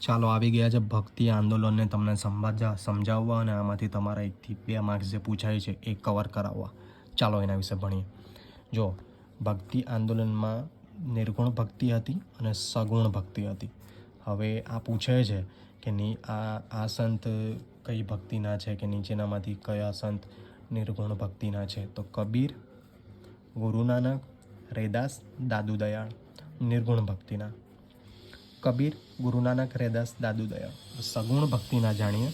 ચાલો આવી ગયા છે ભક્તિ આંદોલનને તમને સમજાવવા અને આમાંથી તમારા 1 થી 2 માર્ક્સ જે પૂછાય છે એ કવર કરાવવા. ચાલો એના વિશે ભણીએ. જો ભક્તિ આંદોલનમાં નિર્ગુણ ભક્તિ હતી અને સગુણ ભક્તિ હતી. હવે આ પૂછે છે કે આ સંત કઈ ભક્તિના છે કે નીચેનામાંથી કયા સંત નિર્ગુણ ભક્તિના છે? તો કબીર, ગુરુ નાનક, રૈદાસ, દાદુ દયાળ. નિર્ગુણ ભક્તિના કબીર, ગુરુ નાનક, રૈદાસ, દાદુ દયાળ. સગુણ ભક્તિના જાણીએ.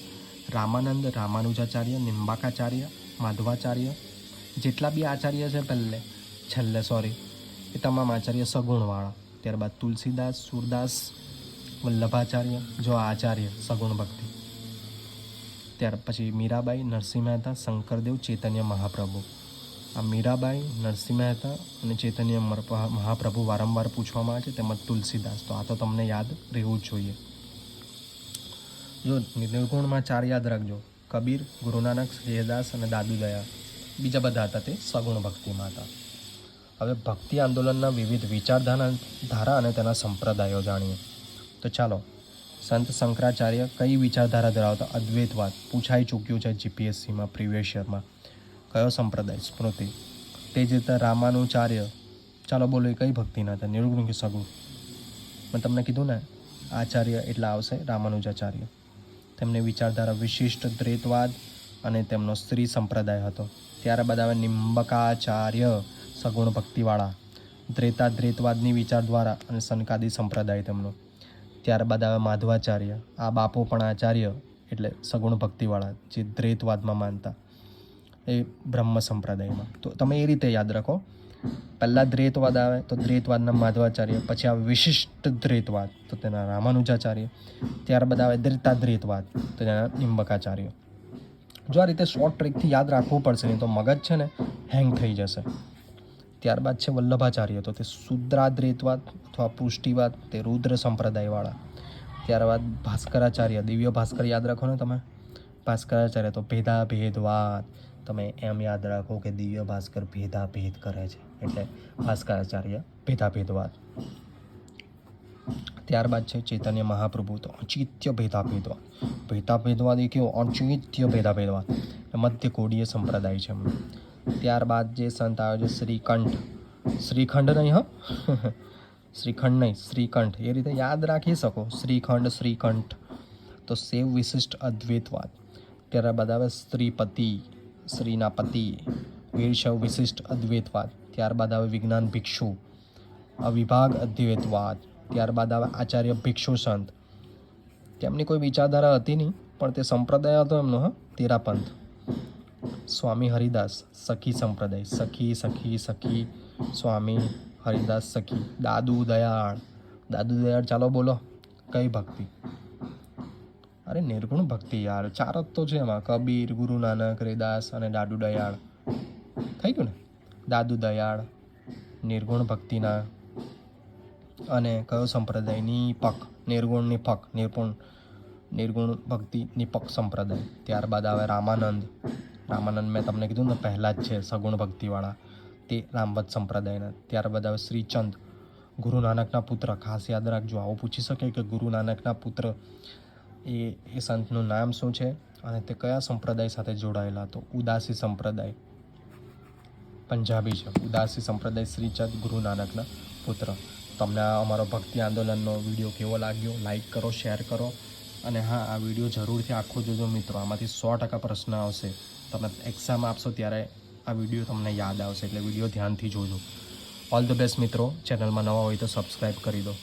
રામાનંદ, રામાનુજાચાર્ય, નિંબાકાચાર્ય, માધવાચાર્ય. જેટલા બી આચાર્ય છે છેલ્લે એ તમામ આચાર્ય સગુણવાળા. ત્યારબાદ તુલસીદાસ, સુરદાસ, વલ્લભાચાર્ય જો આચાર્ય સગુણ ભક્તિ. ત્યાર પછી મીરાબાઈ, નરસિંહ મહેતા, શંકરદેવ, ચૈતન્ય મહાપ્રભુ. આ મીરાબાઈ, નરસિંહ મહેતા અને ચૈતન્ય મહાપ્રભુ વારંવાર પૂછવામાં આવે છે, તેમજ તુલસીદાસ. તો આ તો તમને યાદ રહેવું જ જોઈએ. જો નિર્ગુણમાં 4 યાદ રાખજો: કબીર, ગુરુ નાનક, રૈદાસ અને દાદુ દયાળ. બીજા બધા હતા તે સગુણ ભક્તિમાં હતા. હવે ભક્તિ આંદોલનના વિવિધ વિચારધારા અને તેના સંપ્રદાયો જાણીએ. તો ચાલો, સંત શંકરાચાર્ય કઈ વિચારધારા ધરાવતા? અદ્વૈતવાદ. પૂછાઈ ચૂક્યું છે જીપીએસસીમાં પ્રીવિયસ યરમાં. કયો સંપ્રદાય? સ્મૃતિ. તે જ રીતે રામાનુચાર્ય, ચાલો બોલો, એ કઈ ભક્તિના હતા? નિર્ગુણ કે સગુણ? મેં તમને કીધું ને, આચાર્ય એટલે આવશે રામાનુજાચાર્ય. તેમની વિચારધારા વિશિષ્ટ દ્વૈતવાદ અને તેમનો સ્ત્રી સંપ્રદાય હતો. ત્યારબાદ આવે નિંબકાચાર્ય, સગુણ ભક્તિવાળા. દ્વૈતવાદની વિચાર દ્વારા અને સનકાદી સંપ્રદાય તેમનો. ત્યારબાદ આવે માધવાચાર્ય. આ બાપુ પણ આચાર્ય એટલે સગુણ ભક્તિવાળા, જે દ્વૈતવાદમાં માનતા, એ બ્રહ્મ સંપ્રદાયમાં. તો તમે એ રીતે યાદ રાખો. પહેલાં દ્વૈતવાદ આવે તો દ્વૈતવાદના માધવાચાર્ય, પછી આવે વિશિષ્ટ દ્વૈતવાદ તો તેના રામાનુજાચાર્ય, ત્યારબાદ આવે દ્વૈતવાદ તો તેના નિંબકાચાર્ય. જો આ રીતે શોર્ટ ટ્રીકથી યાદ રાખવું પડશે, નહીં તો મગજ છે ને હેંગ થઈ જશે. ત્યારબાદ છે વલ્લભાચાર્ય, તો તે શુદ્રાદ્વૈતવાદ અથવા પુષ્ટિવાદ, તે રુદ્ર સંપ્રદાયવાળા. ત્યારબાદ ભાસ્કરાચાર્ય, દિવ્ય ભાસ્કર યાદ રાખો ને તમે. ભાસ્કરાચાર્ય તો ભેદવાદ. તમે એમ યાદ રાખો કે દિવ્ય ભાસ્કર ભેદ કરે છે, એટલે ભાસ્કરાચાર્ય ભેદવાદ. ત્યારબાદ છે ચૈતન્ય મહાપ્રભુ, તો અચિત્ય ભેદવાદ એ કેવો? અચિત્ય ભેદવાદ, મધ્ય કોડીય સંપ્રદાય છે. ત્યારબાદ જે સંત આવે છે શ્રીખંડ નહીં, શ્રીકંઠ. એ રીતે યાદ રાખી શકો, શ્રીકંઠ. તો શૈવ વિશિષ્ટ અદ્વૈતવાદ. ત્યારબાદ આવે સ્ત્રીપતિ, શ્રીના પતિ, વીરશૈવ વિશિષ્ટ અદ્વૈતવાદ. ત્યારબાદ આવે વિજ્ઞાન ભિક્ષુ, અવિભાગ અદ્વૈતવાદ. ત્યારબાદ આવે આચાર્ય ભિક્ષુ સંત. તેમની કોઈ વિચારધારા હતી નહીં, પણ તે સંપ્રદાય હતો એમનો, તેરાપંથ. સ્વામી હરિદાસ, સખી સંપ્રદાય. સખી સ્વામી હરિદાસ સખી. દાદુ દયાળ, ચાલો બોલો, કઈ ભક્તિ? અરે નિર્ગુણ ભક્તિ યાર. 4 જ તો છે એમાં: કબીર, ગુરુ નાનક, રૈદાસ અને દાદુ દયાળ. થઈ ગયું ને? દાદુ દયાળ નિર્ગુણ ભક્તિના. અને કયો સંપ્રદાય? નિર્ગુણ ભક્તિ નિપક સંપ્રદાય. ત્યારબાદ આવે રામાનંદ મેં તમને કીધું ને પહેલાં જ છે, સગુણ ભક્તિવાળા, તે રામવત સંપ્રદાયના. ત્યારબાદ આવે શ્રીચંદ, ગુરુ નાનકના પુત્ર. ખાસ યાદ રાખજો, આવું પૂછી શકે કે ગુરુ નાનકના પુત્ર એ સંતનું નામ શું છે અને તે કયા સંપ્રદાય સાથે જોડાયેલા? તો ઉદાસી સંપ્રદાય, પંજાબી છે. ઉદાસી સંપ્રદાય, શ્રીચંદ, ગુરુ નાનકના પુત્ર. તમને અમારો ભક્તિ આંદોલનનો વિડીયો કેવો લાગ્યો? લાઈક કરો, શેર કરો, અને હા, આ વિડીયો જરૂરથી આખો જોજો મિત્રો. આમાંથી 100% પ્રશ્ન આવશે. તમે એક્ઝામ આપશો ત્યારે આ વિડીયો તમને યાદ આવશે, એટલે વિડીયો ધ્યાનથી જોજો. ઓલ ધ બેસ્ટ મિત્રો. ચેનલમાં નવા હોય તો સબસ્ક્રાઈબ કરી દો.